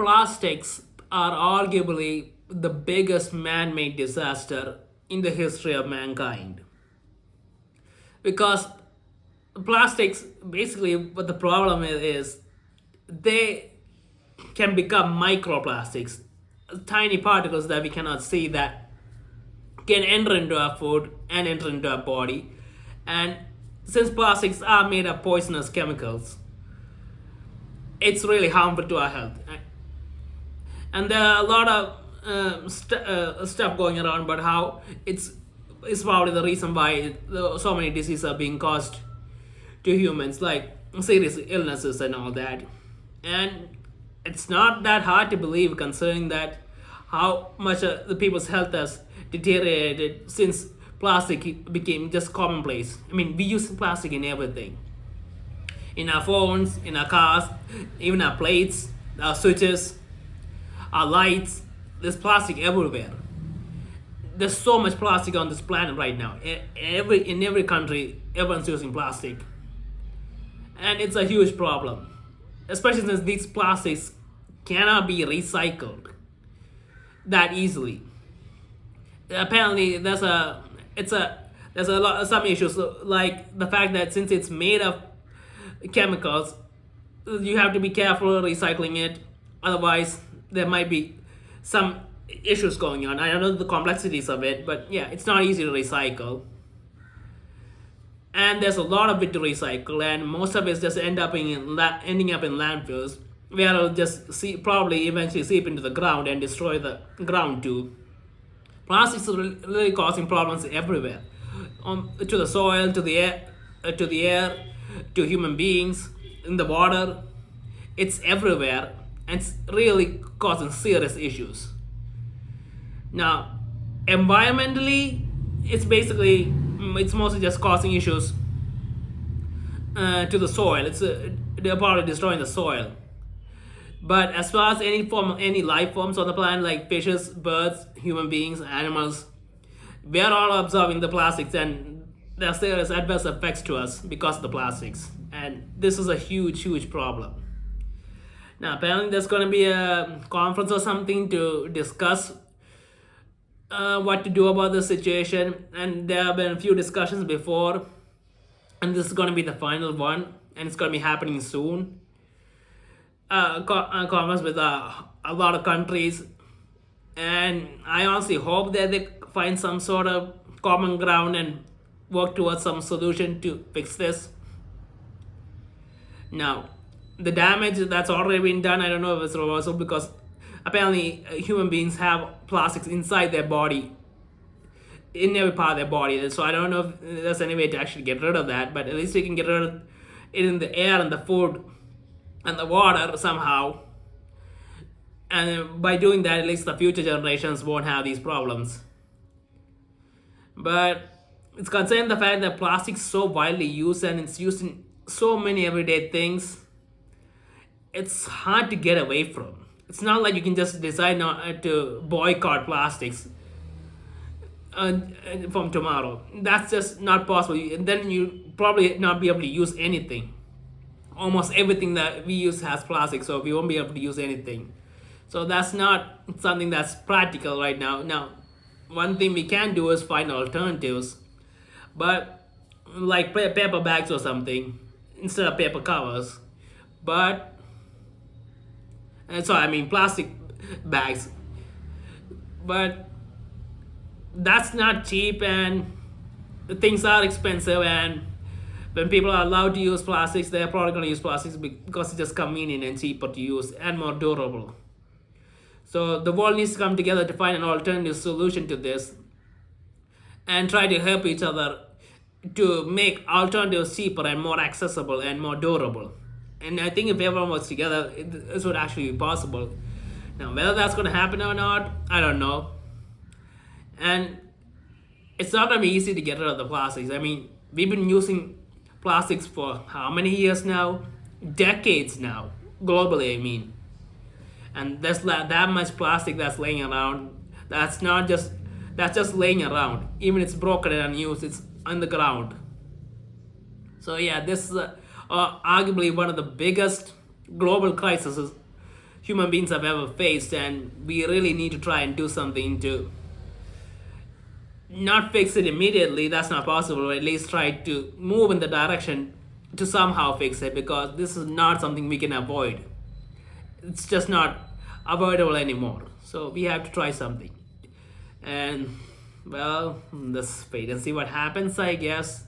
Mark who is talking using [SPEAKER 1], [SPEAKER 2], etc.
[SPEAKER 1] Plastics are arguably the biggest man made disaster in the history of mankind. Because plastics, basically, what the problem is they can become microplastics, tiny particles that we cannot see that can enter into our food and enter into our body. And since plastics are made of poisonous chemicals, it's really harmful to our health. And there are a lot of stuff going around about how it's probably the reason why so many diseases are being caused to humans, like serious illnesses and all that. And it's not that hard to believe, considering that how much the people's health has deteriorated since plastic became just commonplace. I mean, we use plastic in everything, in our phones, in our cars, even our plates, our switches, our lights. There's plastic everywhere. There's so much plastic on this planet right now. In every country, everyone's using plastic, and it's a huge problem, especially since these plastics cannot be recycled that easily. Apparently, there's a lot some issues, like the fact that since it's made of chemicals, you have to be careful recycling it. Otherwise, there might be some issues going on. I don't know the complexities of it, but yeah, it's not easy to recycle. And there's a lot of it to recycle, and most of it just ending up in landfills, where it'll just probably eventually seep into the ground and destroy the ground too. Plastics are really causing problems everywhere, to the soil, to the air, to human beings, in the water. It's everywhere, and it's really causing serious issues. Now, environmentally, it's mostly just causing issues to the soil. They're probably destroying the soil. But as far as any life forms on the planet, like fishes, birds, human beings, animals, we are all absorbing the plastics, and there's serious adverse effects to us because of the plastics. And this is a huge, huge problem. Now, apparently, there's going to be a conference or something to discuss what to do about the situation. And there have been a few discussions before, and this is going to be the final one, and it's going to be happening soon. Conference with a lot of countries, and I honestly hope that they find some sort of common ground and work towards some solution to fix this. Now, the damage that's already been done, I don't know if it's reversible, because apparently human beings have plastics inside their body, in every part of their body. So I don't know if there's any way to actually get rid of that, but at least we can get rid of it in the air and the food and the water somehow. And by doing that, at least the future generations won't have these problems. But it's concerning the fact that plastic is so widely used, and it's used in so many everyday things. It's hard to get away from. It's not like you can just decide not to boycott plastics from tomorrow. That's just not possible. And then you probably not be able to use anything. Almost everything that we use has plastic, so we won't be able to use anything. So that's not something that's practical right now. Now, one thing we can do is find alternatives, but like paper bags or something instead of paper covers. But sorry, I mean plastic bags. But that's not cheap, and things are expensive, and when people are allowed to use plastics, they're probably going to use plastics because it's just convenient and cheaper to use and more durable. So the world needs to come together to find an alternative solution to this, and try to help each other to make alternatives cheaper and more accessible and more durable. And I think if everyone works together, this would actually be possible. Now, whether that's going to happen or not, I don't know. And it's not going to be easy to get rid of the plastics. I mean, we've been using plastics for how many years now? Decades now, globally, I mean. And there's that much plastic that's laying around. That's just laying around. Even it's broken and unused, it's on the ground. So yeah, this is arguably one of the biggest global crises human beings have ever faced, and we really need to try and do something to not fix it immediately. That's not possible, or at least try to move in the direction to somehow fix it, because this is not something we can avoid. It's just not avoidable anymore. So we have to try something. And well, let's wait and see what happens, I guess.